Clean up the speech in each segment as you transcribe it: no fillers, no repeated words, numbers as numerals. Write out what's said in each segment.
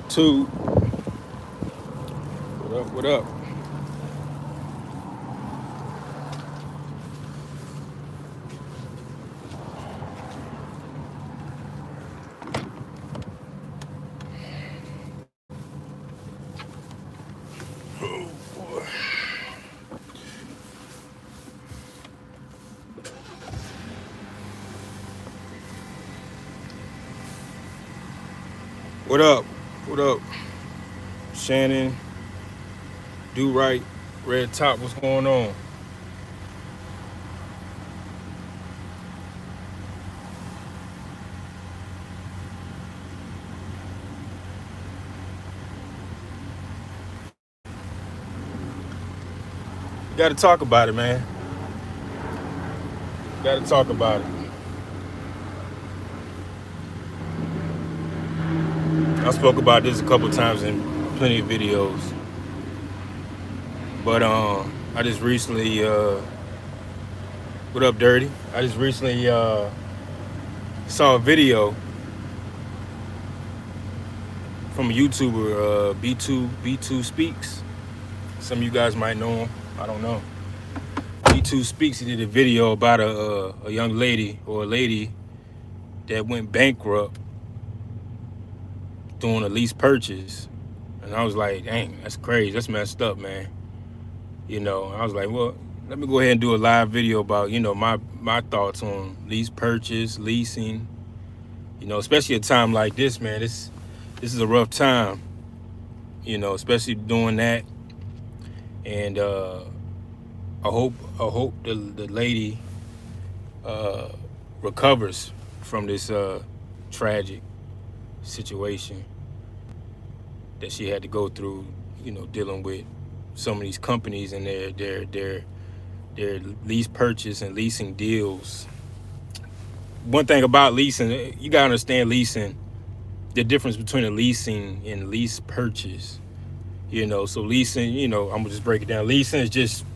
YouTube. What up? What up? What up? What up? Shannon, Do Right, Red Top. What's going on? You got to talk about it, man. Got to talk about it. I spoke about this a couple times in plenty of videos, but I just recently, what up, Dirty? I just recently saw a video from a YouTuber, B2 Speaks. Some of you guys might know him. I don't know. B2 Speaks. He did a video about a young lady or a lady that went bankrupt doing a lease purchase, and I was like, dang, that's crazy. That's messed up, man. I was like, well, let me go ahead and do a live video about my thoughts on lease purchase, leasing. Especially a time like this, man. This is a rough time. Especially doing that, and I hope the lady recovers from this tragic situation that she had to go through, dealing with some of these companies and their lease purchase and leasing deals. One thing about leasing, you gotta understand leasing, the difference between a leasing and lease purchase. So leasing, I'm gonna just break it down. Leasing is just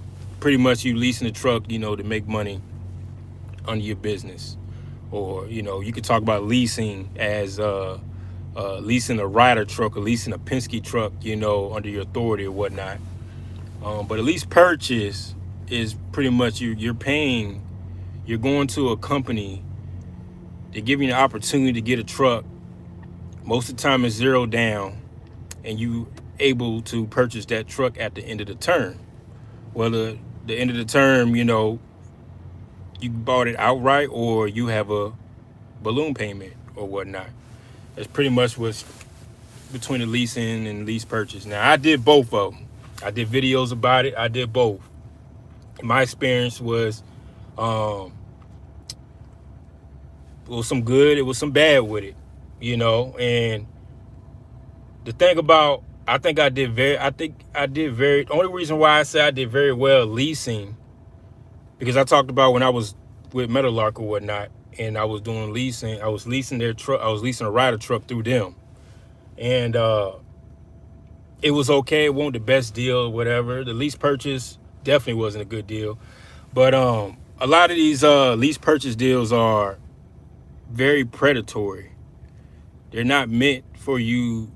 pretty much you leasing a truck, to make money under your business. Or, you could talk about leasing as leasing a Ryder truck or leasing a Penske truck, under your authority or whatnot. But a lease purchase is pretty much you're paying, you're going to a company, they give you an opportunity to get a truck. Most of the time it's zero down, and you able to purchase that truck at the end of the term. Well, the end of the term, you bought it outright or you have a balloon payment or whatnot. That's pretty much what's between the leasing and lease purchase. Now, I did both of them. I did videos about it. I did both. My experience was, it was some good, it was some bad with it, and the thing about, I think I did very, the only reason why I say I did very well leasing, because I talked about when I was with Metalark or whatnot, and I was doing leasing, I was leasing their truck, I was leasing a Ryder truck through them. And it was okay. It wasn't the best deal or whatever. The lease purchase definitely wasn't a good deal. But a lot of these lease purchase deals are very predatory. They're not meant for you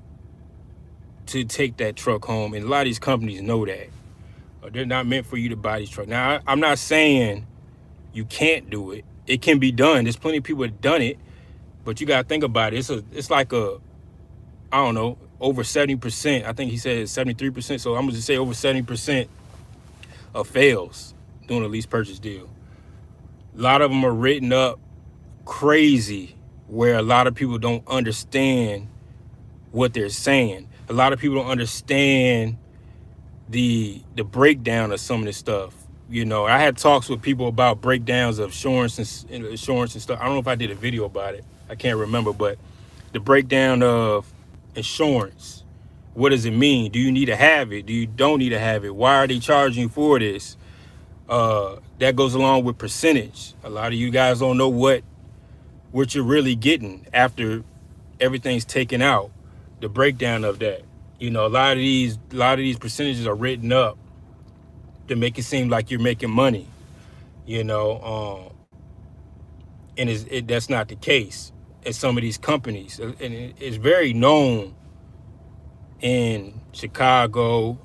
to take that truck home. And a lot of these companies know that. They're not meant for you to buy these trucks. Now, I'm not saying you can't do it. It can be done. There's plenty of people that have done it. But you got to think about it. It's like I don't know, over 70%. I think he said 73%. So I'm going to just say over 70% of fails doing a lease purchase deal. A lot of them are written up crazy, where a lot of people don't understand what they're saying. A lot of people don't understand the breakdown of some of this stuff. I had talks with people about breakdowns of insurance and stuff. I don't know if I did a video about it. I can't remember, but the breakdown of insurance. What does it mean? Do you need to have it? Do you don't need to have it? Why are they charging you for this? That goes along with percentage. A lot of you guys don't know what you're really getting after everything's taken out. The breakdown of that. A lot of these percentages are written up to make it seem like you're making money. And that's not the case at some of these companies. And it's very known in Chicago,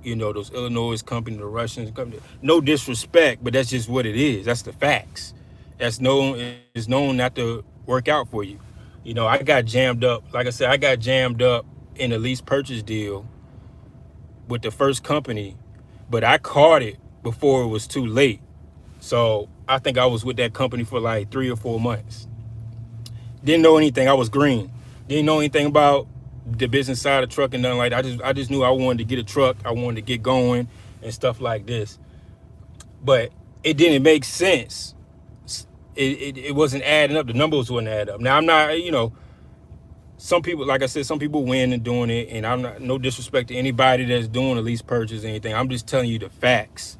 those Illinois company, the Russians company. No disrespect, but that's just what it is. That's the facts. That's known is known not to work out for you. I got jammed up. Like I said, I got jammed up in a lease purchase deal with the first company, but I caught it before it was too late. So I think I was with that company for like 3 or 4 months. Didn't know anything. I was green. Didn't know anything about the business side of trucking, nothing like that. I just knew I wanted to get a truck. I wanted to get going and stuff like this. But it didn't make sense. It wasn't adding up. The numbers wouldn't add up. Now I'm not, some people, like I said, some people win in doing it, and I'm not, no disrespect to anybody that's doing a lease purchase or anything. I'm just telling you the facts,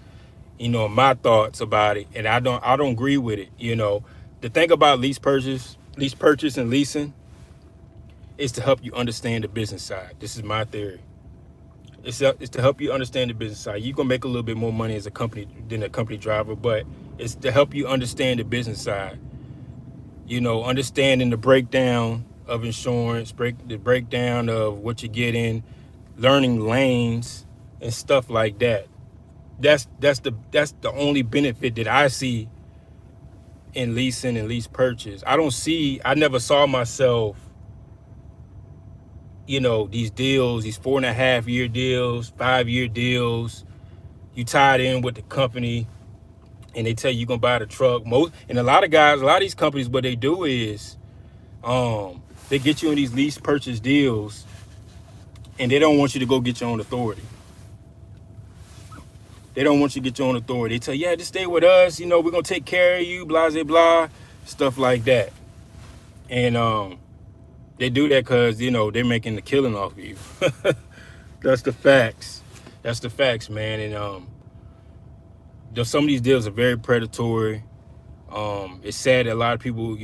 my thoughts about it, and I don't agree with it. The thing about lease purchase and leasing is to help you understand the business side. This is my theory. It's to help you understand the business side. You're gonna make a little bit more money as a company than a company driver, but it's to help you understand the business side. Understanding the breakdown of insurance, the breakdown of what you're getting, learning lanes and stuff like that. That's the only benefit that I see in leasing and lease purchase. I never saw myself, these deals, these 4.5 year deals, 5 year deals. You tied in with the company and they tell you you're gonna buy the truck. And a lot of these companies, what they do is they get you in these lease purchase deals and they don't want you to go get your own authority. They don't want you to get your own authority. They tell you, yeah, just stay with us, we're gonna take care of you, blah blah blah, stuff like that. And they do that because they're making the killing off of you. That's the facts. That's the facts, man. And some of these deals are very predatory. It's sad that a lot of people,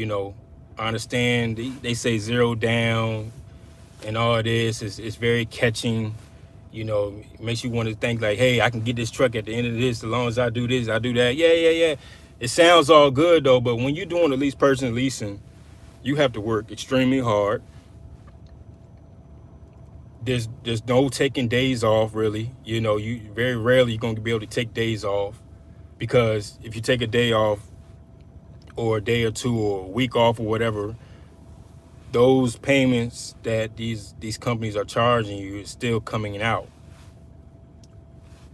I understand they say zero down and all this is very catching. It makes you want to think like, hey, I can get this truck at the end of this as long as I do this, I do that. Yeah. It sounds all good though, but when you're doing a lease person leasing, you have to work extremely hard. There's no taking days off really. You very rarely you're gonna be able to take days off, because if you take a day off or a day or two or a week off or whatever, those payments that these companies are charging you is still coming out.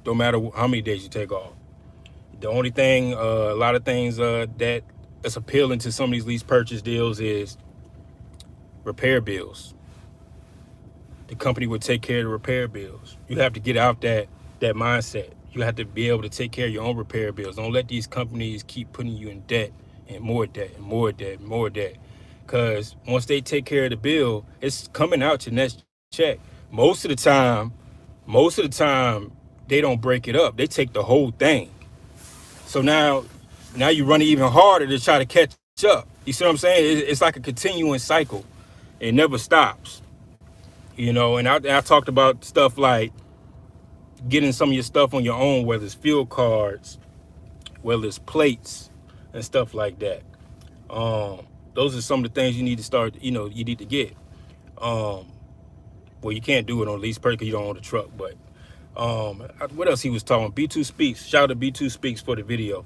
Don't matter how many days you take off. The only thing, a lot of things that's appealing to some of these lease purchase deals is repair bills. The company would take care of the repair bills. You have to get out that mindset. You have to be able to take care of your own repair bills. Don't let these companies keep putting you in debt and more debt and more debt and more debt. Because once they take care of the bill, it's coming out your next check. Most of the time, they don't break it up. They take the whole thing. So now you run it even harder to try to catch up. You see what I'm saying? It's like a continuing cycle. It never stops. And I talked about stuff like getting some of your stuff on your own, whether it's fuel cards, whether it's plates and stuff like that. Those are some of the things you need to start, you need to get. Well, you can't do it on lease purchase because you don't own the truck, but what else he was talking? B2 Speaks. Shout out to B2 Speaks for the video.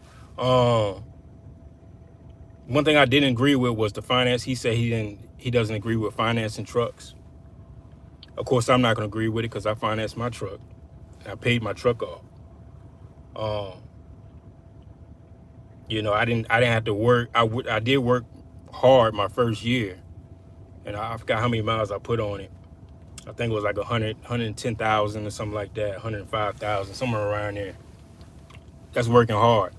One thing I didn't agree with was the finance. He said he doesn't agree with financing trucks. Of course, I'm not going to agree with it because I financed my truck. I paid my truck off. I didn't have to work. I did work hard my first year, and I forgot how many miles I put on it. I think it was like 110,000 or something like that, 105,000, somewhere around there. That's working hard.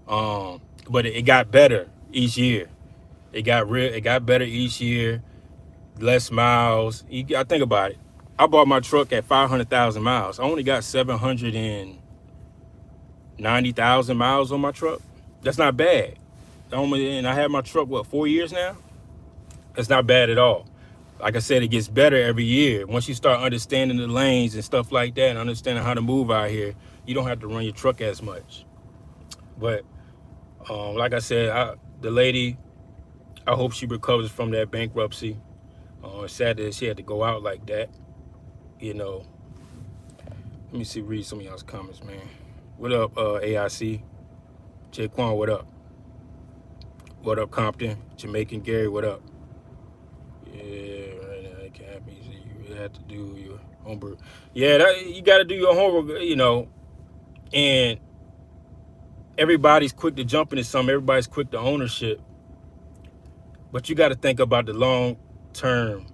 But it got better each year. It got better each year. Less miles. You got to think about it. I bought my truck at 500,000 miles. I only got 790,000 miles on my truck. That's not bad. And I had my truck, 4 years now? That's not bad at all. Like I said, it gets better every year. Once you start understanding the lanes and stuff like that and understanding how to move out here, you don't have to run your truck as much. But like I said, the lady, I hope she recovers from that bankruptcy. It's sad that she had to go out like that. You know, let me see, read some of y'all's comments, man. What up, AIC? Jaquan, what up? What up, Compton? Jamaican Gary, what up? Yeah, right now it can't be easy. You have to do your homework. Yeah, you got to do your homework, you know. And everybody's quick to jump into something. Everybody's quick to ownership. But you got to think about the long term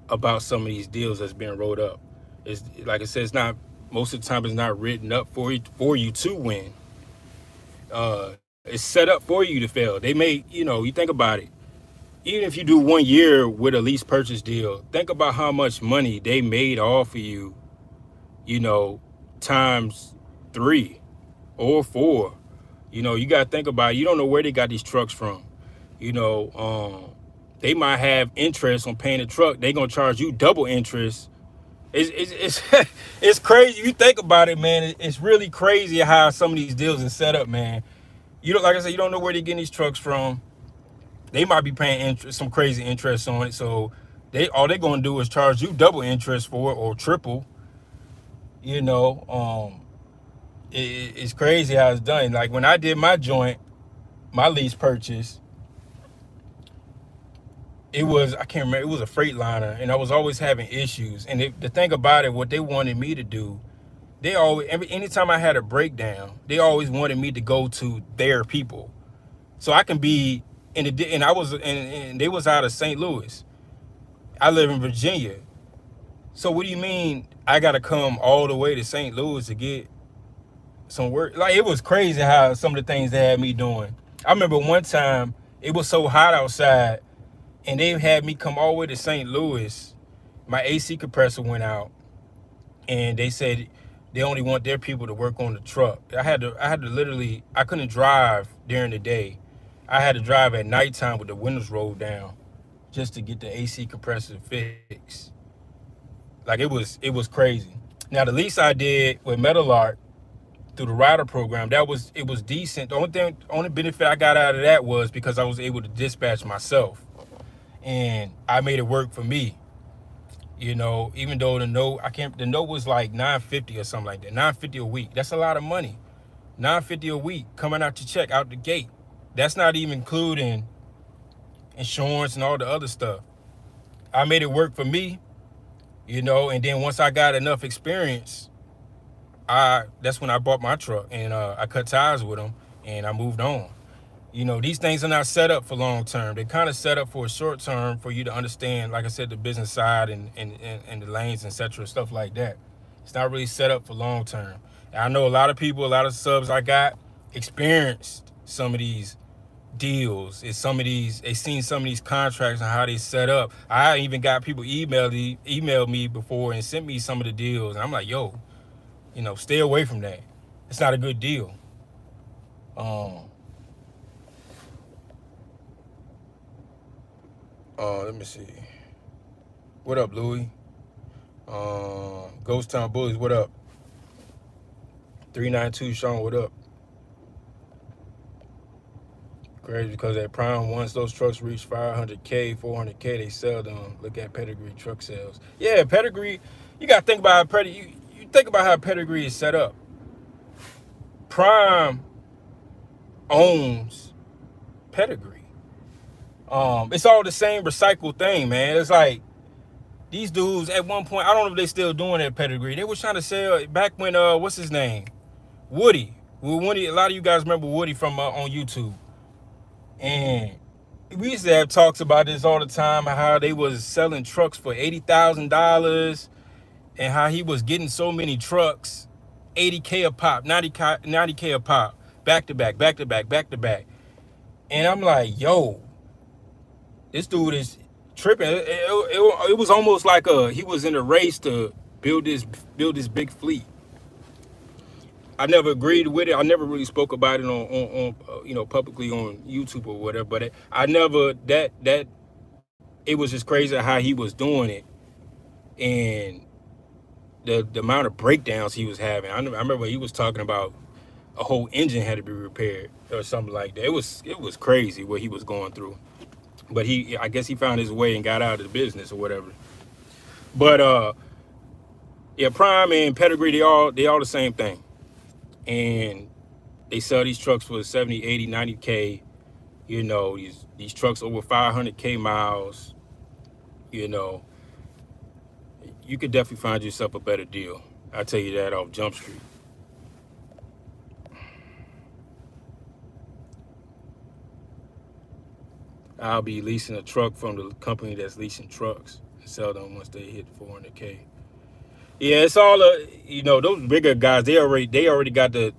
about some of these deals that's being rolled up. It's like I said, it's not, most of the time it's not written up for you to win. It's set up for you to fail. They may, you know, you think about it. Even if you do 1 year with a lease purchase deal, think about how much money they made off of you, you know, times 3 or 4. You know, you got to think about it. You don't know where they got these trucks from. You know, they might have interest on paying the truck. They're going to charge you double interest. It's it's crazy. You think about it, man. It's really crazy how some of these deals are set up, man. You don't, like I said, you don't know where they're getting these trucks from. They might be paying interest, some crazy interest on it. So all they're going to do is charge you double interest for it or triple. You know, it's crazy how it's done. Like when I did my joint, my lease purchase, it was, I can't remember, it was a Freightliner, and I was always having issues. And the thing about it, what they wanted me to do, they always, anytime I had a breakdown, they always wanted me to go to their people. So I can be and I was, and they was out of St. Louis. I live in Virginia. So what do you mean I got to come all the way to St. Louis to get some work? Like, it was crazy how some of the things they had me doing. I remember one time it was so hot outside and they had me come all the way to St. Louis. My AC compressor went out and they said they only want their people to work on the truck. I had to literally, I couldn't drive during the day. I had to drive at nighttime with the windows rolled down just to get the AC compressor fixed. Like, it was crazy. Now the lease I did with Metal Art through the rider program, it was decent. The only benefit I got out of that was because I was able to dispatch myself, and I made it work for me. You know, even though the note was like $950 or something like that, $950 a week. That's a lot of money. $950 a week coming out your check out the gate. That's not even including insurance and all the other stuff. I made it work for me, you know, and then once I got enough experience, that's when I bought my truck, and I cut ties with them and I moved on. You know, these things are not set up for long term. They're kind of set up for a short term for you to understand, like I said, the business side and the lanes, etc., stuff like that. It's not really set up for long term. And I know a lot of people, a lot of subs I got experienced some of these deals. They seen some of these contracts and how they set up. I even got people emailed me before and sent me some of the deals. And I'm like, yo, you know, stay away from that. It's not a good deal. Let me see. What up, Louie? Ghost Town Bullies, what up? 392 Sean, what up? Crazy, because at Prime, once those trucks reach 500K, 400K, they sell them. Look at Pedigree truck sales. Yeah, Pedigree, you got to think about how you think about how Pedigree is set up. Prime owns Pedigree. It's all the same recycled thing, man. It's like these dudes at one point, I don't know if they still doing that Pedigree. They was trying to sell back when what's his name? Woody. Well, Woody, a lot of you guys remember Woody from on YouTube. And we used to have talks about this all the time, how they was selling trucks for $80,000 and how he was getting so many trucks, 80K a pop, 90K a pop, back to back, back to back, back to back. And I'm like, yo, this dude is tripping. It was almost like he was in a race to build this big fleet. I never agreed with it. I never really spoke about it on you know, publicly on YouTube or whatever. But I never that it was just crazy how he was doing it, and the amount of breakdowns he was having. I remember he was talking about a whole engine had to be repaired or something like that. It was crazy what he was going through. But I guess he found his way and got out of the business or whatever. But Yeah, Prime and Pedigree, they all the same thing. And they sell these trucks for 70, 80, 90K. You know, these trucks over 500K miles. You know, you could definitely find yourself a better deal. I tell you that off Jump Street. I'll be leasing a truck from the company that's leasing trucks and sell them once they hit 400K. Yeah, it's all those bigger guys. They already got the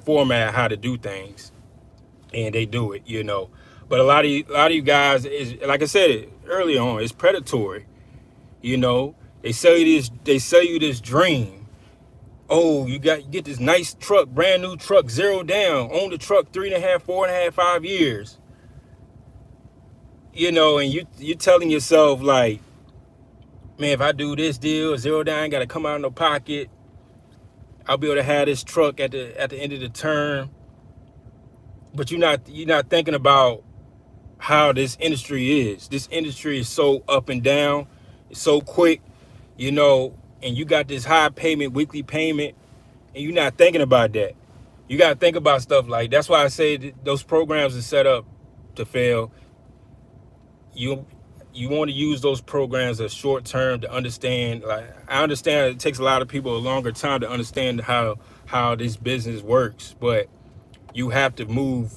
format how to do things, and they do it. But a lot of you guys is, like I said earlier on, it's predatory. You know, they sell you this dream. Oh, you get this nice truck, brand new truck, zero down, own the truck 3.5, 4.5, 5 years. And you're telling yourself like, man, if I do this deal, zero down, I ain't gotta come out of no pocket. I'll be able to have this truck at the end of the term. But you're not thinking about how this industry is. This industry is so up and down, it's so quick, and you got this high payment, weekly payment, and you're not thinking about that. You got to think about stuff like that's why I say that those programs are set up to fail. You want to use those programs as short term to understand. Like I understand it takes a lot of people a longer time to understand how this business works, but you have to move.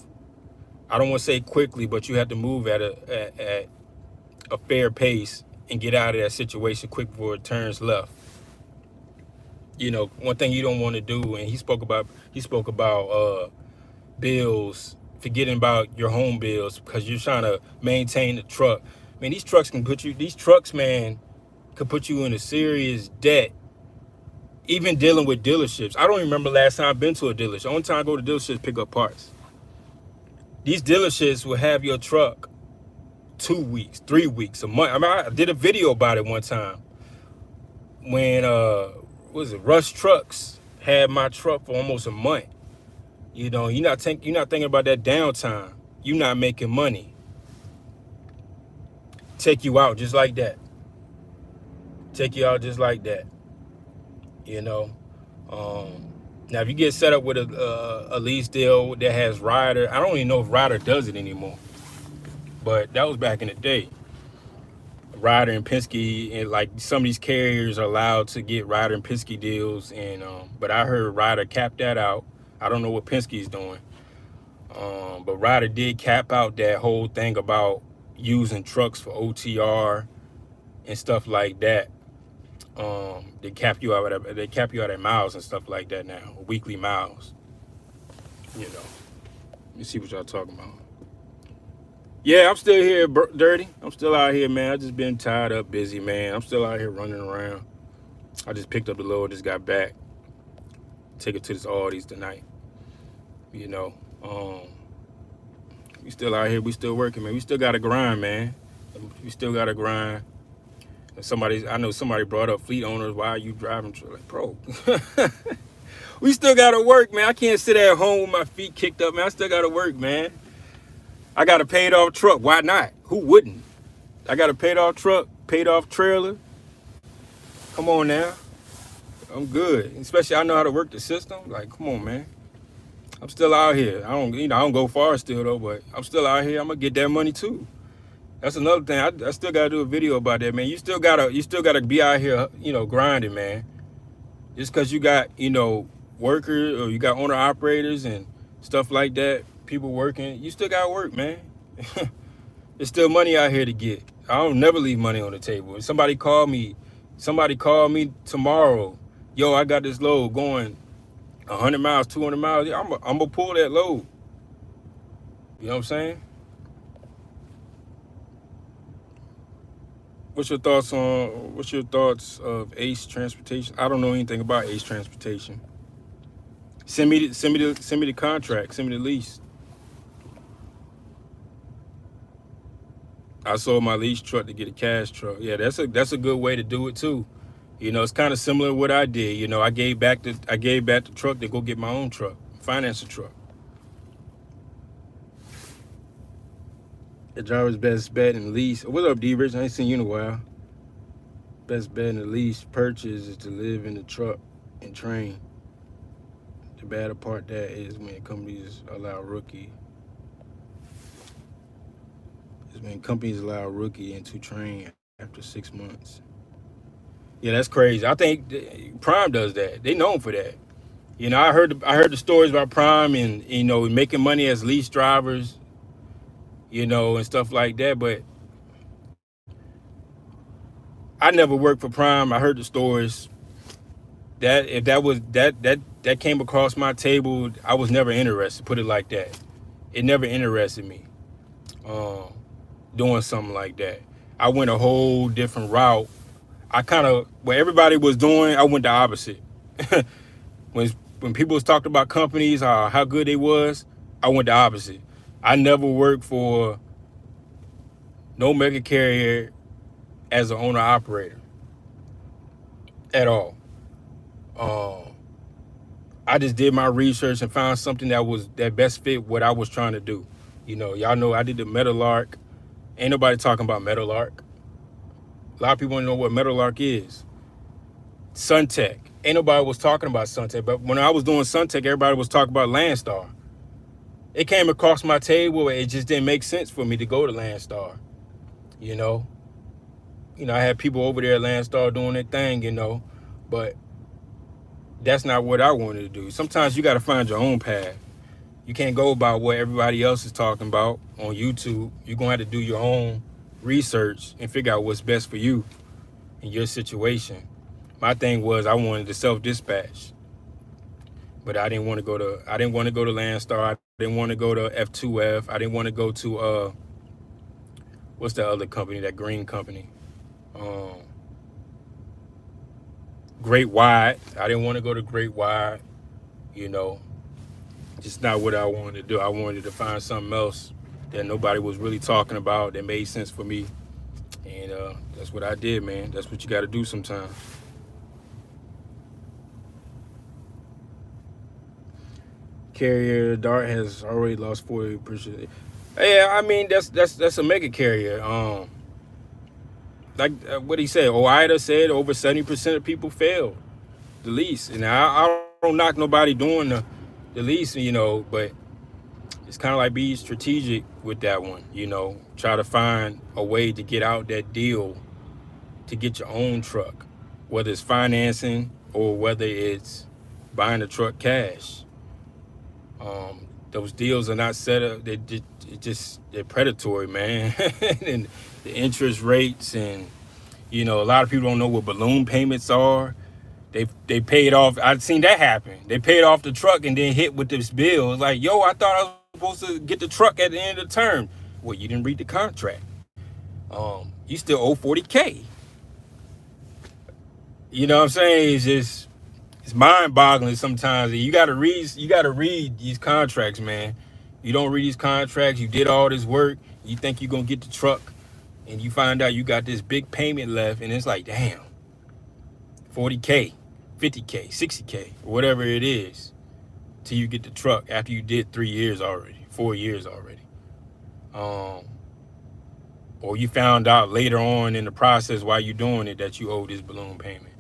I don't want to say quickly, but you have to move at a fair pace and get out of that situation quick before it turns left. One thing you don't want to do, and he spoke about bills, forgetting about your home bills because you're trying to maintain the truck. Man, these trucks, man, could put you in a serious debt. Even dealing with dealerships. I don't even remember last time I've been to a dealership. The only time I go to dealerships pick up parts. These dealerships will have your truck 2 weeks, 3 weeks, a month. I mean, I did a video about it one time when Rush Trucks had my truck for almost a month. You're not thinking about that downtime. You're not making money. Take you out just like that. Take you out just like that. Now if you get set up with a lease deal that has Ryder, I don't even know if Ryder does it anymore. But that was back in the day. Ryder and Penske, and like some of these carriers are allowed to get Ryder and Penske deals, and but I heard Ryder capped that out. I don't know what Penske's doing, but Ryder did cap out that whole thing about using trucks for OTR and stuff like that. They cap you out at miles and stuff like that now, weekly miles. Let me see what y'all talking about. Yeah, I'm still here, Dirty. I'm still out here, man. I just been tied up, busy, man. I'm still out here running around. I just picked up the load, just got back. Take it to this Aldi's tonight. We still out here. We still working, man. We still got to grind, man. We still got to grind. I know somebody brought up fleet owners. Why are you driving? Like, bro, we still got to work, man. I can't sit at home with my feet kicked up, man. I still got to work, man. I got a paid off truck. Why not? Who wouldn't? I got a paid off truck, paid off trailer. Come on now. I'm good. Especially I know how to work the system. Like, come on, man. I'm still out here. I don't go far still though, but I'm still out here. I'm gonna get that money too. That's another thing. I still gotta do a video about that, man. You still gotta be out here, grinding, man. Just cause you got, workers or you got owner operators and stuff like that, people working, you still gotta work, man. There's still money out here to get. I don't never leave money on the table. If somebody call me tomorrow, yo, I got this load going 100 miles, 200 miles. Yeah, I'm gonna pull that load. You know what I'm saying? What's your thoughts of Ace Transportation? I don't know anything about Ace Transportation. Send me the contract. Send me the lease. I sold my lease truck to get a cash truck. Yeah, that's a good way to do it too. It's kind of similar to what I did. I gave back the truck to go get my own truck, finance a truck. The driver's best bet and lease. What's up, D-Rich? I ain't seen you in a while. Best bet in the lease purchase is to live in the truck and train. The bad part that is when companies allow rookie into train after 6 months. Yeah, that's crazy. I think Prime does that. They known for that. I heard the stories about Prime and making money as lease drivers, and stuff like that. But I never worked for Prime. I heard the stories that if that was that came across my table, I was never interested. Put it like that. It never interested me. Um, Doing something like that. I went a whole different route. I kind of what everybody was doing. I went the opposite. when when people was talking about companies, how good they was, I went the opposite. I never worked for no mega carrier as an owner operator at all. Um, I just did my research and found something that best fit what I was trying to do. Y'all know I did the Metalark. Ain't nobody talking about Metalark. A lot of people don't know what Metalark is. Suntech. Ain't nobody was talking about Suntech. But when I was doing Suntech, everybody was talking about Landstar. It came across my table. It just didn't make sense for me to go to Landstar. You know. I had people over there at Landstar doing their thing, but that's not what I wanted to do. Sometimes you got to find your own path. You can't go about what everybody else is talking about on YouTube. You're going to have to do your own research and figure out what's best for you in your situation. My thing was I wanted to self-dispatch, but I didn't want to go to Landstar. I didn't want to go to F2F. I didn't want to go to what's the other company, that green company? Um, Great Wide. I didn't want to go to Great Wide, you know. Just not what I wanted to do. I wanted to find something else that nobody was really talking about that made sense for me. And that's what I did, man. That's what you got to do sometimes. Carrier Dart has already lost 40%. Yeah, I mean that's a mega carrier. Like what he said, OIDA said over 70% of people failed the lease, and I don't knock nobody doing the lease, but it's kind of like be strategic with that one, try to find a way to get out that deal to get your own truck, whether it's financing or whether it's buying the truck cash. Those deals are not set up. They're predatory, man. And the interest rates, and a lot of people don't know what balloon payments are. They paid off. I've seen that happen. They paid off the truck and then hit with this bill. It's like, yo, I thought I was supposed to get the truck at the end of the term. Well, you didn't read the contract. You still owe 40K. You know what I'm saying? It's mind-boggling sometimes. You gotta read these contracts, man. You don't read these contracts, you did all this work, you think you're gonna get the truck, and you find out you got this big payment left, and it's like, damn, 40K, 50K, 60K, whatever it is, till you get the truck after you did 3 years already, 4 years already. Or you found out later on in the process while you're doing it that you owe this balloon payment.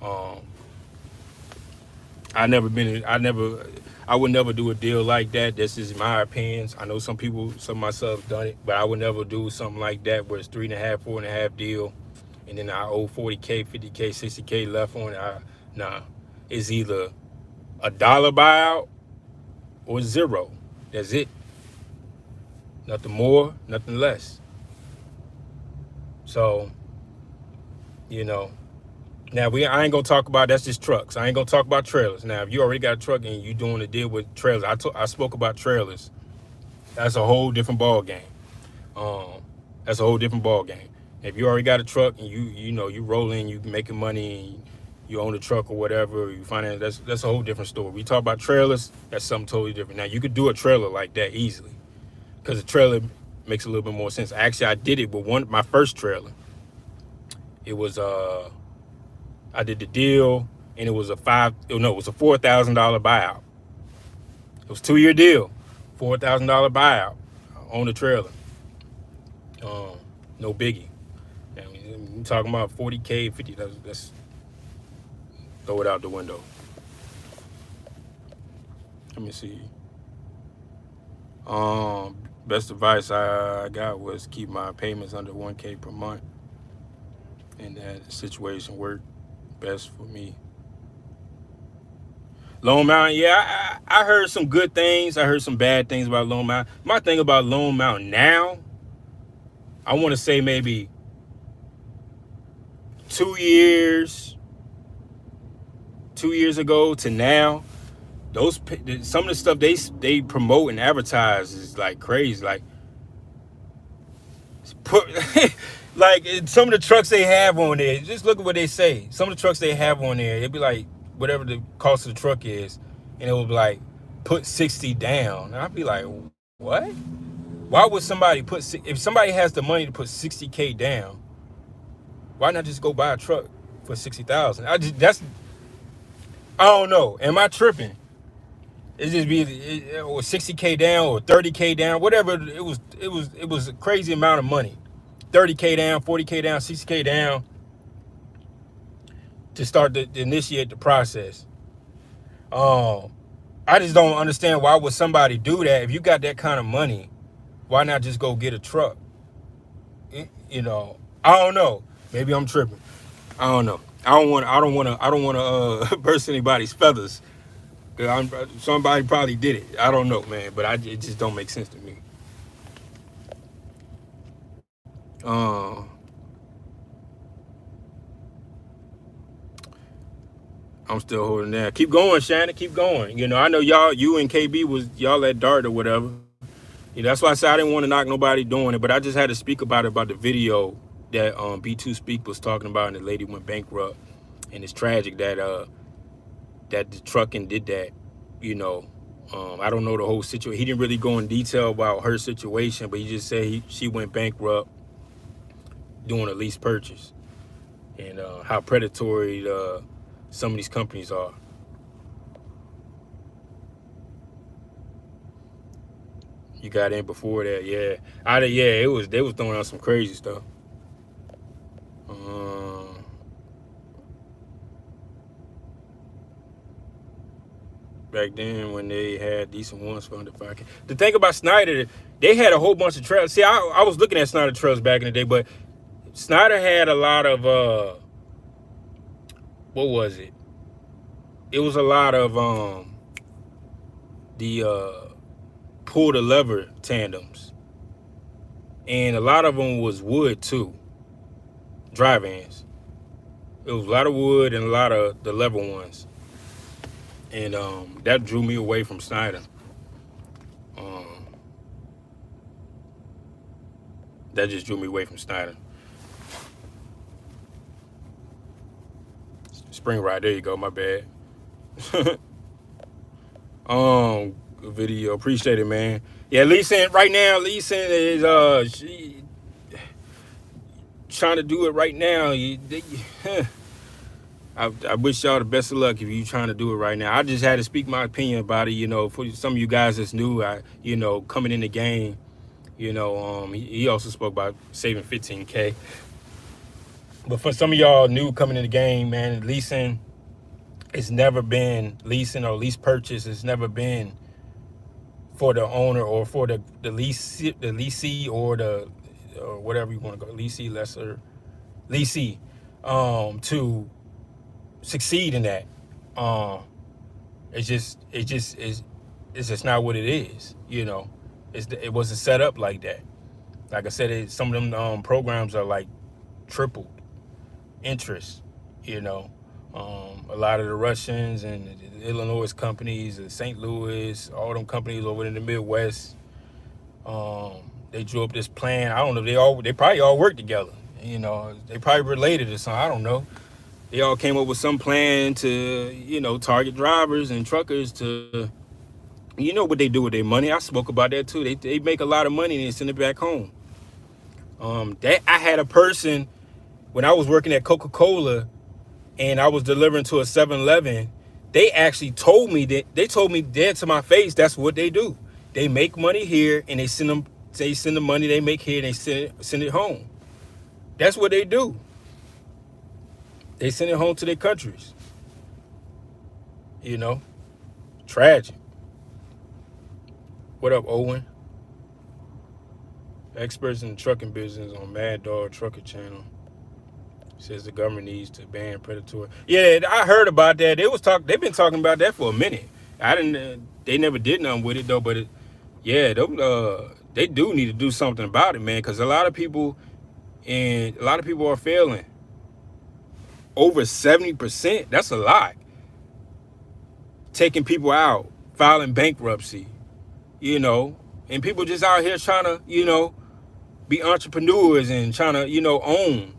Um, I would never do a deal like that. This is my opinions. I know some of myself done it, but I would never do something like that where it's 3.5, 4.5 deal, and then I owe 40K, 50K, 60K left on it. Nah, it's either a dollar buyout or zero. That's it. Nothing more, nothing less. So, now I ain't gonna talk about that's just trucks. I ain't gonna talk about trailers. Now, if you already got a truck and you doing a deal with trailers, I spoke about trailers. That's a whole different ball game. That's a whole different ball game. If you already got a truck and you rolling, you making money, and you own a truck or whatever, or you finance, that's a whole different story. We talk about trailers, that's something totally different. Now, you could do a trailer like that easily, because a trailer makes a little bit more sense. Actually, I did it with my first trailer. It was I did the deal, and it was a $4,000 buyout. It was a 2-year deal, $4,000 buyout on the trailer. No biggie. I'm talking about 40K, 50. That's throw it out the window. Let me see. Best advice I got was keep my payments under 1K per month, and that situation worked best for me. Lone Mountain, yeah, I heard some good things. I heard some bad things about Lone Mountain. My thing about Lone Mountain now, I want to say maybe 2 years ago to now, those some of the stuff they promote and advertise is like crazy. Like put like some of the trucks they have on there. Just look at what they say. Some of the trucks they have on there, it'd be like whatever the cost of the truck is, and it would be like put 60 down. And I'd be like, what? Why would somebody if somebody has the money to put 60K down? Why not just go buy a truck for 60,000? I don't know. Am I tripping? It just be or 60K down or 30K down, whatever. It was a crazy amount of money. 30K down, 40K down, 60K down to start to initiate the process. I just don't understand why would somebody do that. If you got that kind of money, why not just go get a truck? You know, I don't know. Maybe I'm tripping. I don't know. I don't want to burst anybody's feathers. Somebody probably did it. I don't know, man. But it just don't make sense to me. I'm still holding that. Keep going, Shannon. Keep going. You know, I know you and KB y'all at Dart or whatever. That's why I said I didn't want to knock nobody doing it, but I just had to speak about the video that B2 Speak was talking about, and the lady went bankrupt, and it's tragic that that the trucking did that. I don't know the whole situation. He didn't really go in detail about her situation, but he just said she went bankrupt doing a lease purchase, and how predatory some of these companies are. You got in before that, yeah. They was throwing out some crazy stuff. Back then when they had decent ones for under 5K. The thing about Snyder, they had a whole bunch of trails. See, I was looking at Snyder trails back in the day, but Snyder had a lot of what was it? It was a lot of the pull the lever tandems, and a lot of them was wood too, dry vans. It was a lot of wood and a lot of the lever ones, and that drew me away from Snyder. That just drew me away from Snyder. Spring Ride, there you go, my bad. Video, appreciate it, man. Yeah, Leeson right now, Leeson is she trying to do it right now. I wish y'all the best of luck if you trying to do it right now. I just had to speak my opinion about it, for some of you guys that's new, coming in the game, he also spoke about saving 15K. But for some of y'all new coming in the game, man, leasing, it's never been leasing or lease purchase. It's never been for the owner or for the leasee or whatever you want to go, leasee, to succeed in that. It's just not what it is. It wasn't set up like that. Like I said, some of them programs are like tripled interest. A lot of the Russians and the Illinois companies, the St. Louis, all them companies over in the Midwest, they drew up this plan. I don't know. They probably all work together. They probably related or something. I don't know. They all came up with some plan to, target drivers and truckers to, what they do with their money. I spoke about that too. They make a lot of money and they send it back home. I had a person when I was working at Coca-Cola and I was delivering to a 7-Eleven. They actually told me dead to my face, that's what they do. They make money here and they send the money they make here and they send it home. That's what they do. They send it home to their countries. You know, tragic. What up, Owen? Experts in the trucking business on Mad Dog Trucker Channel says the government needs to ban predatory. Yeah, I heard about that. They've been talking about that for a minute. I didn't. They never did nothing with it though. But yeah, they do need to do something about it, man. Because a lot of people are failing. Over 70%. That's a lot. Taking people out, filing bankruptcy, and people just out here trying to, be entrepreneurs and trying to, own,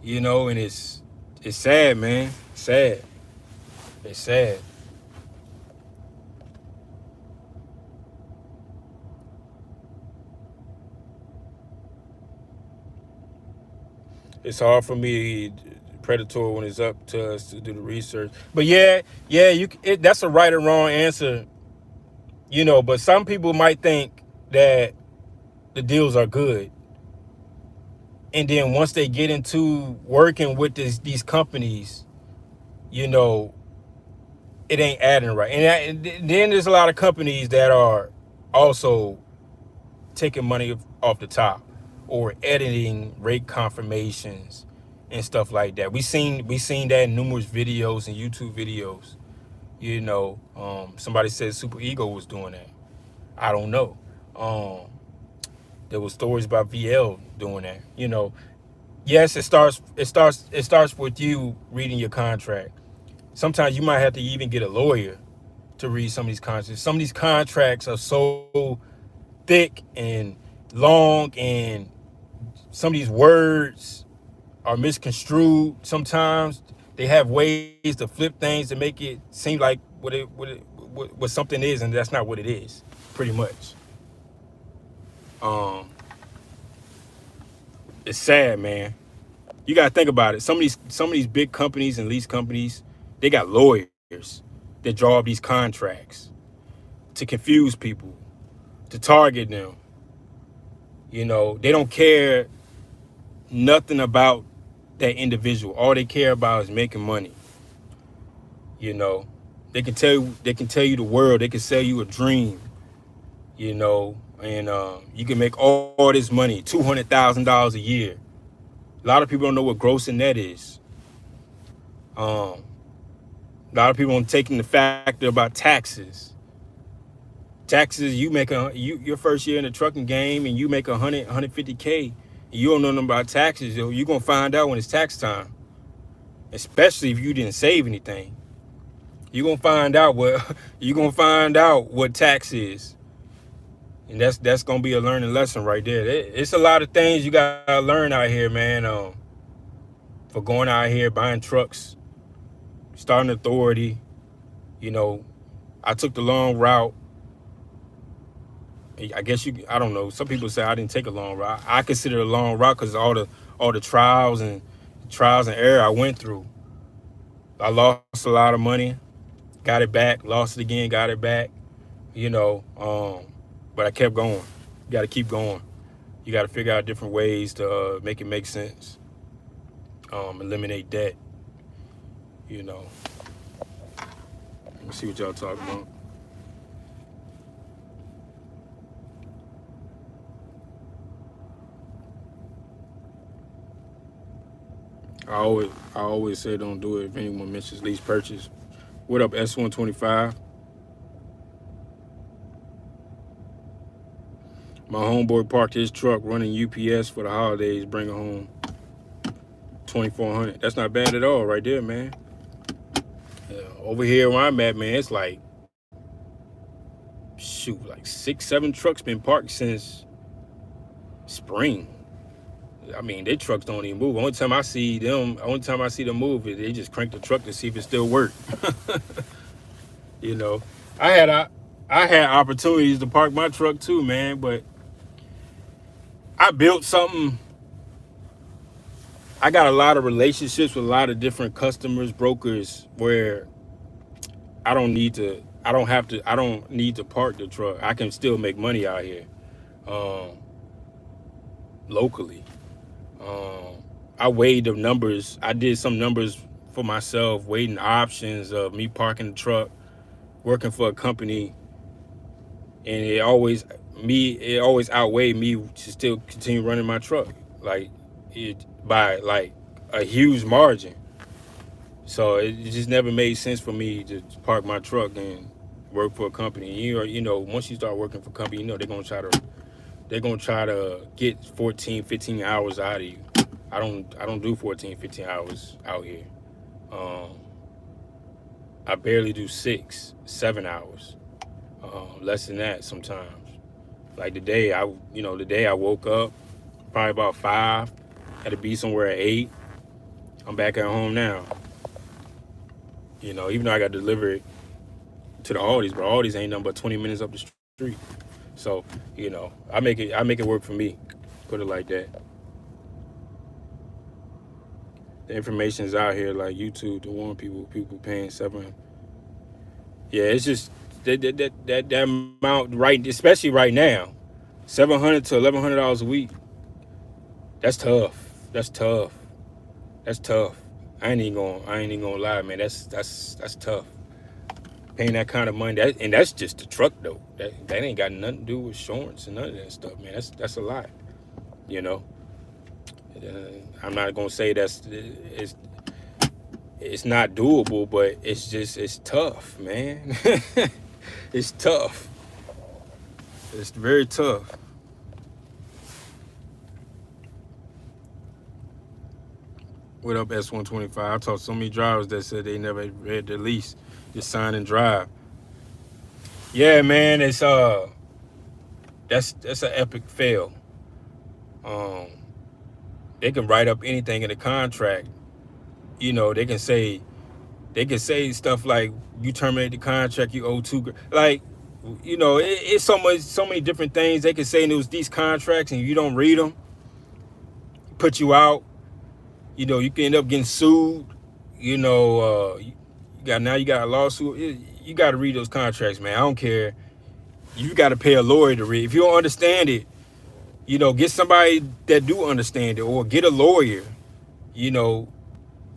and it's sad, man. Sad. It's sad. It's hard for me, predatory, when it's up to us to do the research. But yeah, that's a right or wrong answer, but some people might think that the deals are good. And then once they get into working with these companies, it ain't adding right. And then there's a lot of companies that are also taking money off the top or editing rate confirmations and stuff like that. We seen that in numerous videos and YouTube videos. Somebody said Super Ego was doing that. I don't know. There was stories about VL doing that. Yes, it starts with you reading your contract. Sometimes you might have to even get a lawyer to read some of these contracts. Some of these contracts are so thick and long, and some of these words are misconstrued. Sometimes they have ways to flip things to make it seem like what something is, and that's not what it is, pretty much. It's sad, man. You gotta think about it. Some of these big companies and lease companies, they got lawyers that draw up these contracts to confuse people, to target them. They don't care nothing about that individual. All they care about is making money. They can tell you the world. They can sell you a dream. And you can make all this money, $200,000 a year. A lot of people don't know what grossing that is. A lot of people don't take in the factor about taxes. Taxes, your first year in the trucking game and you make 150K, and you don't know nothing about taxes, you're gonna find out when it's tax time. Especially if you didn't save anything. You're gonna find out what tax is. And that's gonna be a learning lesson right there. It's a lot of things you gotta learn out here, man. For going out here, buying trucks, starting authority. I took the long route. I guess I don't know. Some people say I didn't take a long route. I consider it a long route because all the trials and error I went through. I lost a lot of money, got it back, lost it again, got it back. But I kept going. You got to keep going. You got to figure out different ways to make it make sense. Eliminate debt. Let me see what y'all talking about. I always say don't do it if anyone mentions lease purchase. What up, S125? My homeboy parked his truck running UPS for the holidays, bringing home $2,400. That's not bad at all right there, man. Over here where I'm at, man, it's like 6-7 trucks been parked since spring. I mean, their trucks don't even move. Only time I see them move, they just crank the truck to see if it still works. I had opportunities to park my truck too, man, but I built something. I got a lot of relationships with a lot of different customers, brokers, where I don't need to park the truck. I can still make money out here, locally. I weighed the numbers. I did some numbers for myself, weighing options of me parking the truck, working for a company, and it always outweighed me to still continue running my truck, like it by like a huge margin. So it just never made sense for me to park my truck and work for a company. Once you start working for a company, they're gonna try to get 14, 15 hours out of you. I don't do 14, 15 hours out here. Um, I barely do 6, 7 hours. Less than that sometimes. Like the day I woke up probably about 5, had to be somewhere at 8. I'm back at home now. Even though I got delivered to the Aldis, but Aldis ain't nothing but 20 minutes up the street. So, I make it work for me. Put it like that. The information is out here like YouTube to warn people paying 7. Yeah, it's just that amount right, especially right now, $700 to $1,100 a week. That's tough. That's tough. That's tough. I ain't even gonna lie, man. That's tough. Paying that kind of money, and that's just the truck though. That ain't got nothing to do with insurance and none of that stuff, man. That's a lot. You know. I'm not gonna say it's not doable, but it's tough, man. It's tough. It's very tough. What up, S125? I talked to so many drivers that said they never read the lease, just sign and drive. Yeah, man, it's that's an epic fail. Um, they can write up anything in the contract. They can say stuff like you terminate the contract, you owe like, it's so many different things they can say in these contracts, and you don't read them, put you out. You can end up getting sued. You got a lawsuit. You got to read those contracts, man. I don't care. You got to pay a lawyer to read. If you don't understand it, get somebody that do understand it, or get a lawyer. You know,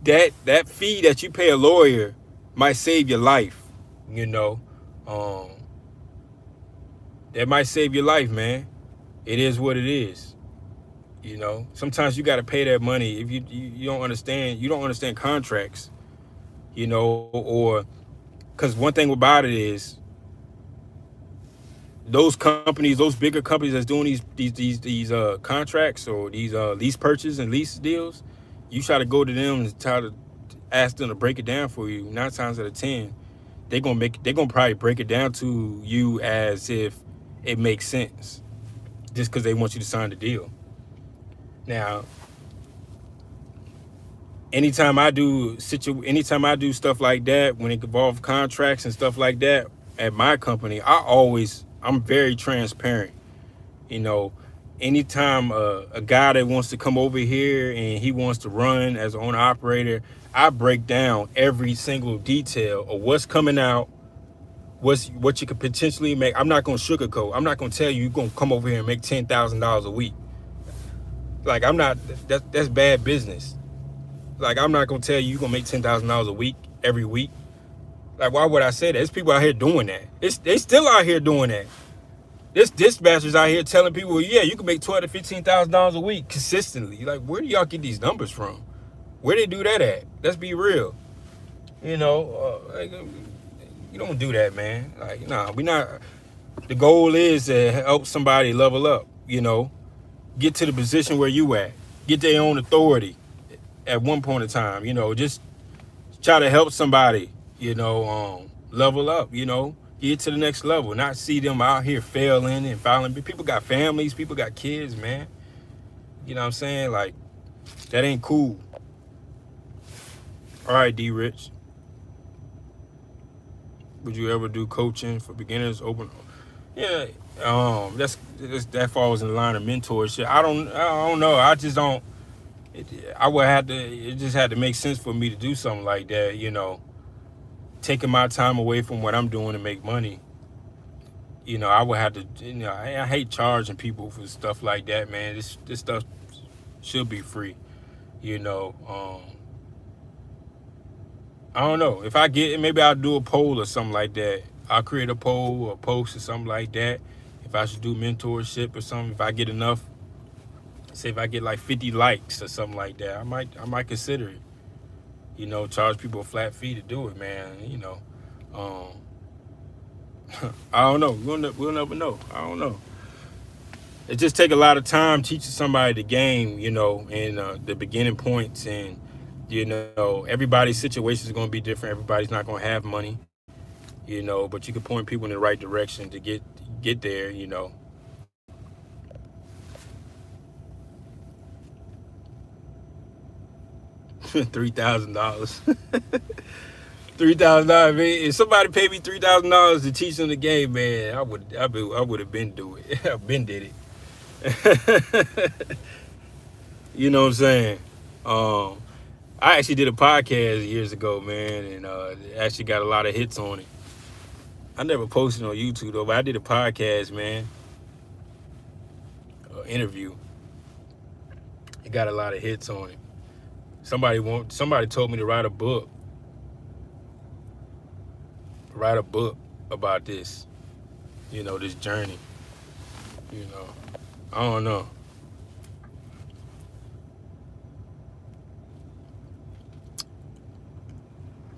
that fee that you pay a lawyer might save your life. You know, um, that might save your life, man. It is what it is. Sometimes you got to pay that money if you don't understand. You don't understand contracts. Or because one thing about it is those companies, those bigger companies that's doing these contracts or these lease purchase and lease deals, you try to go to them and try to ask them to break it down for you. 9 times out of 10, they're gonna probably break it down to you as if it makes sense, just because they want you to sign the deal. Now, anytime I do stuff like that, when it involves contracts and stuff like that at my company, I'm very transparent. You know, anytime a guy that wants to come over here and he wants to run as an owner operator, I break down every single detail of what's coming out, what you could potentially make. I'm not gonna sugarcoat. I'm not gonna tell you you're gonna come over here and make $10,000 a week. Like, I'm not. That's bad business. Like, I'm not gonna tell you you're gonna make $10,000 a week every week. Like, why would I say that? There's people out here doing that. They still out here doing that. There's dispatchers out here telling people, yeah, you can make $12,000 to $15,000 a week consistently. Like, where do y'all get these numbers from? Where they do that at? Let's be real. You don't do that, man. Like, nah, we not. The goal is to help somebody level up. Get to the position where you at. Get their own authority at one point in time. Just try to help somebody. Level up. Get to the next level. Not see them out here failing and filing. People got families. People got kids, man. You know what I'm saying? Like, that ain't cool. All right, D Rich. Would you ever do coaching for beginners? Open? Yeah. That falls in the line of mentorship. I don't know. I just don't. I would have to. It just had to make sense for me to do something like that. Taking my time away from what I'm doing to make money. I would have to. I hate charging people for stuff like that, man. This stuff should be free. You know, I don't know. If I get it, maybe I'll do a poll or something like that. I'll create a poll or post or something like that. If I should do mentorship or something, if I get enough, say if I get like 50 likes or something like that, I might consider it. You know, charge people a flat fee to do it, man. You know, um, I don't know. We'll never know. I don't know. It just take a lot of time teaching somebody the game, you know, and the beginning points, and you know, everybody's situation is going to be different. Everybody's not going to have money, you know, but you can point people in the right direction to get there, you know. $3,000. $3,000. If somebody paid me $3,000 to teach them the game, man, I would have been do it. I've been did it. You know what I'm saying? Um, I actually did a podcast years ago, man, and actually got a lot of hits on it. I never posted on YouTube though, but I did a podcast, man, interview. It got a lot of hits on it. Somebody told me to write a book about this, you know, this journey. You know, I don't know.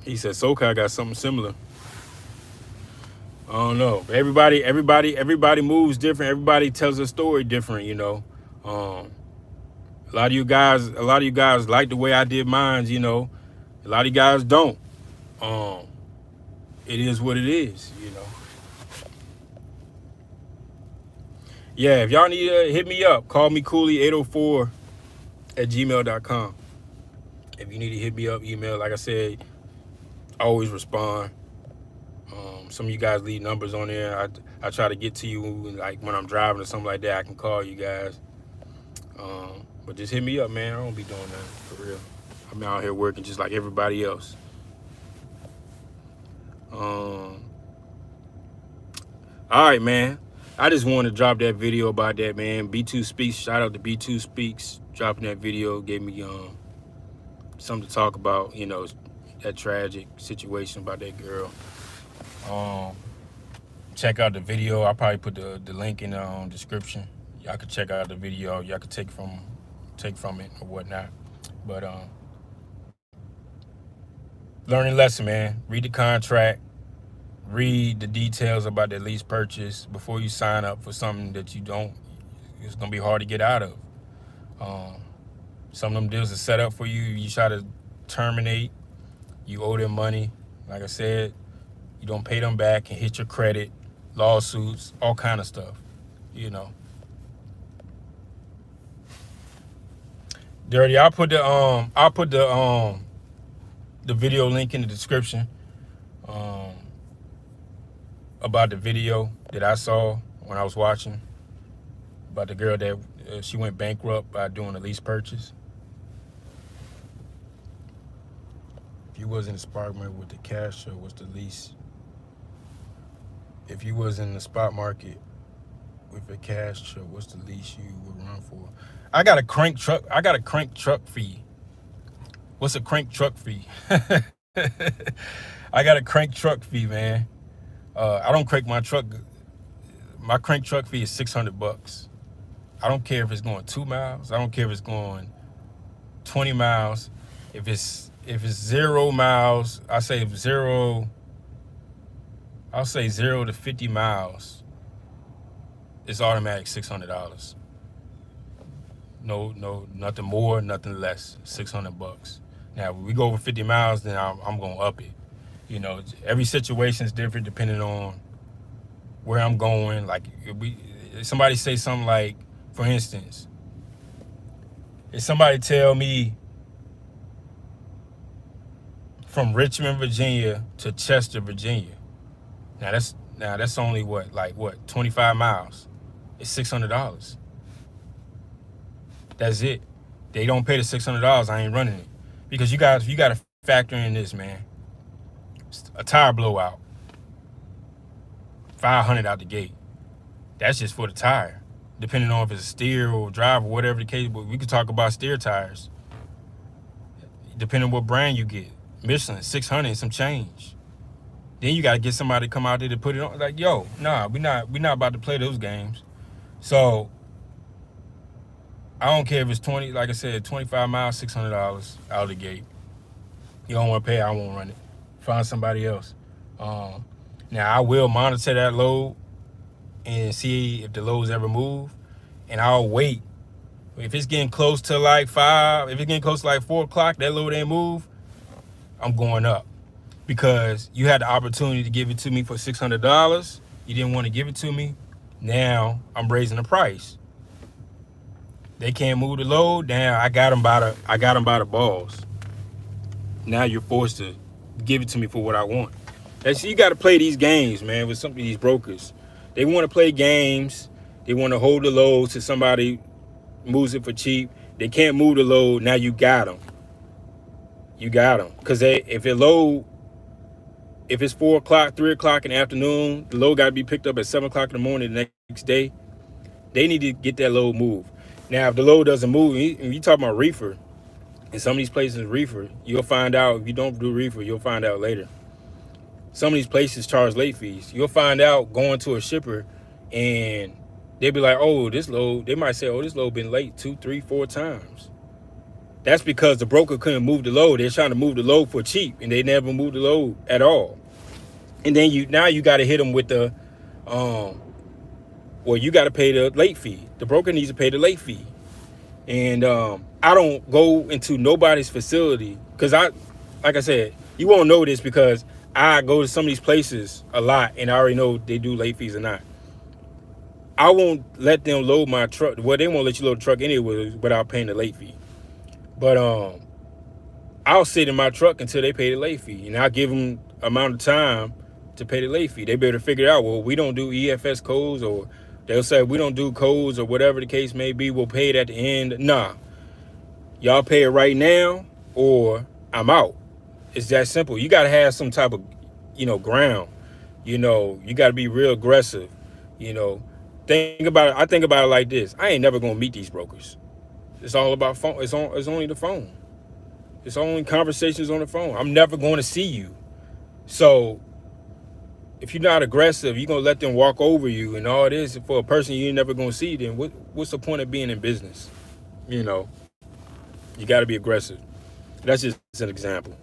He said SoCal got something similar. I don't know. Everybody moves different. Everybody tells a story different. You know, um, a lot of you guys like the way I did mine. You know, a lot of you guys don't. Um, it is what it is. You know. Yeah, if y'all need to hit me up, call me Cooley 804 at gmail.com. If you need to hit me up, email. Like I said, I always respond. Some of you guys leave numbers on there. I try to get to you like when I'm driving or something like that. I can call you guys. But just hit me up, man. I don't be doing that for real. I'm out here working just like everybody else. All right, man. I just wanted to drop that video about that, man. B2 Speaks. Shout out to B2 Speaks. Dropping that video gave me something to talk about. You know, that tragic situation about that girl. Check out the video. I'll probably put the link in the description. Y'all can check out the video. Y'all can take from it or whatnot. But learning lesson, man. Read the contract. Read the details about the lease purchase before you sign up for something that you don't. It's gonna be hard to get out of. Some of them deals are set up for you. You try to terminate. You owe them money. Like I said, you don't pay them back and hit your credit, lawsuits, all kind of stuff. You know. Dirty. I'll put the video link in the description. About the video that I saw when I was watching about the girl that she went bankrupt by doing a lease purchase. If you was in the spot market with the cash, or what's the lease? If you was in the spot market with a cash, or what's the lease you would run for? I got a crank truck fee. What's a crank truck fee? I got a crank truck fee, man. I don't crank my truck. My crank truck fee is $600. I don't care if it's going 2 miles. I don't care if it's going 20 miles. If it's 0 miles, I'll say 0 to 50 miles. It's automatic $600. No, nothing more, nothing less. $600. Now, if we go over 50 miles, then I'm gonna up it. You know, every situation is different depending on where I'm going. Like, if somebody say something like, for instance, if somebody tell me from Richmond, Virginia to Chester, Virginia, now that's only what 25 miles. It's $600. That's it. They don't pay the $600. I ain't running it, because you got to factor in this, man. A tire blowout, $500 out the gate. That's just for the tire, depending on if it's a steer or drive or whatever the case. But we could talk about steer tires. depending on what brand you get. Michelin, 600 and some change. Then you gotta get somebody to come out there to put it on. Like, yo, nah, we not about to play those games. So I don't care if it's 20, like I said, 25 miles, $600 out of the gate. You don't want to pay, I won't run it. Find somebody else. Now I will monitor that load and see if the loads ever move, and I'll wait. If it's getting close to like 5, if it's getting close to like 4 o'clock, that load ain't move, I'm going up. Because you had the opportunity to give it to me for $600. You didn't want to give it to me. Now I'm raising the price. They can't move the load. Now I got them by the balls. Now you're forced to give it to me for what I want. You got to play these games, man, with some of these brokers. They want to play games. They want to hold the load till somebody moves it for cheap. They can't move the load. Now you got them. You got them. Because if it's 4 o'clock, 3 o'clock in the afternoon, the load got to be picked up at 7 o'clock in the morning the next day. They need to get that load moved. Now, if the load doesn't move, and you talk about reefer, in some of these places, reefer, you'll find out. If you don't do reefer, you'll find out later. Some of these places charge late fees. You'll find out going to a shipper, and they'll be like, oh, this load, they might say, oh, this load been late 2, 3, 4 times. That's because the broker couldn't move the load. They're trying to move the load for cheap, and they never moved the load at all. And then you got to hit them with the, well, you got to pay the late fee. The broker needs to pay the late fee. And I don't go into nobody's facility because like I said, you won't know this because I go to some of these places a lot and I already know they do late fees or not. I won't let them load my truck. Well, they won't let you load the truck anyway without paying the late fee. But I'll sit in my truck until they pay the late fee, and I'll give them amount of time to pay the late fee. They better figure it out. Well, we don't do EFS codes, or they'll say we don't do codes, or whatever the case may be. We'll pay it at the end. Nah, y'all pay it right now, or I'm out. It's that simple. You gotta have some type of, ground. You gotta be real aggressive. Think about it. I think about it like this. I ain't never gonna meet these brokers. It's all about phone. It's only the phone. It's only conversations on the phone. I'm never going to see you. So if you're not aggressive, you're going to let them walk over you and all this for a person you're never going to see, then what's the point of being in business? You got to be aggressive. That's just an example.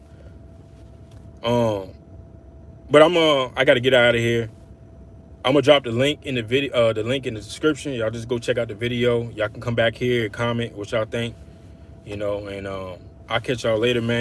But I got to get out of here. I'm gonna drop the link in the video, the link in the description. Y'all just go check out the video. Y'all can come back here and comment what y'all think, and I'll catch y'all later, man.